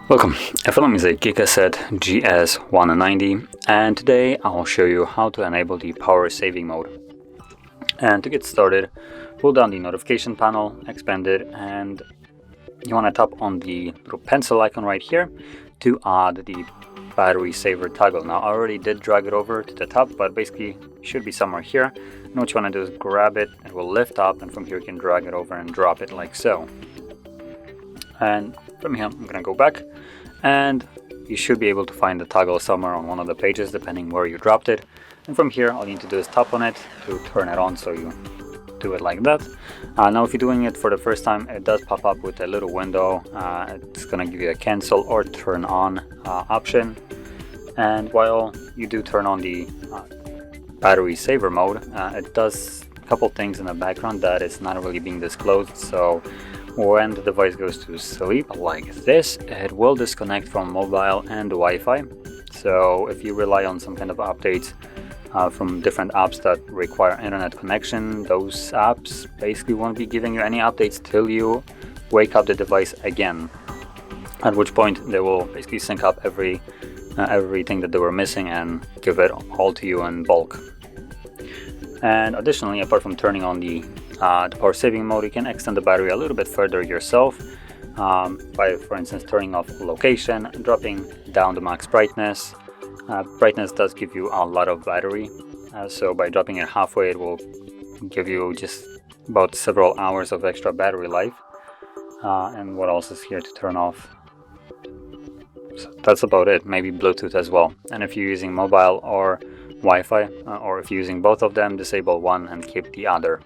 Welcome, FLM is a GIGASET GS190 and today I'll show you how to enable the power saving mode. And to get started, pull down the notification panel, expand it, and you want to tap on the little pencil icon right here to add the battery saver toggle. Now I already did drag it over to the top, but basically it should be somewhere here. And what you want to do is grab it, it will lift up, and from here you can drag it over and drop it like so. And from here I'm gonna go back, and you should be able to find the toggle somewhere on one of the pages depending where you dropped it. And from here all you need to do is tap on it to turn it on, so you do it like that. Now if you're doing it for the first time, it does pop up with a little window. It's gonna give you a cancel or turn on option, and while you do turn on the battery saver mode, it does a couple things in the background that is not really being disclosed. So when the device goes to sleep like this, it will disconnect from mobile and Wi-Fi. So if you rely on some kind of updates from different apps that require internet connection, those apps basically won't be giving you any updates till you wake up the device again, at which point they will basically sync up everything that they were missing and give it all to you in bulk. And additionally, apart from turning on the power saving mode, you can extend the battery a little bit further yourself by, for instance, turning off location, dropping down the max brightness. Brightness does give you a lot of battery, so by dropping it halfway, it will give you just about several hours of extra battery life. And what else is here to turn off? So that's about it. Maybe Bluetooth as well. And if you're using mobile or Wi-Fi, or if you're using both of them, disable one and keep the other.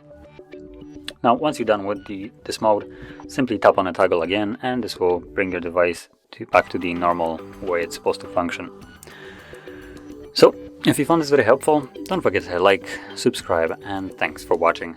Now once you're done with this mode, simply tap on the toggle again, and this will bring your device back to the normal way it's supposed to function. So if you found this very helpful, don't forget to like, subscribe, and thanks for watching.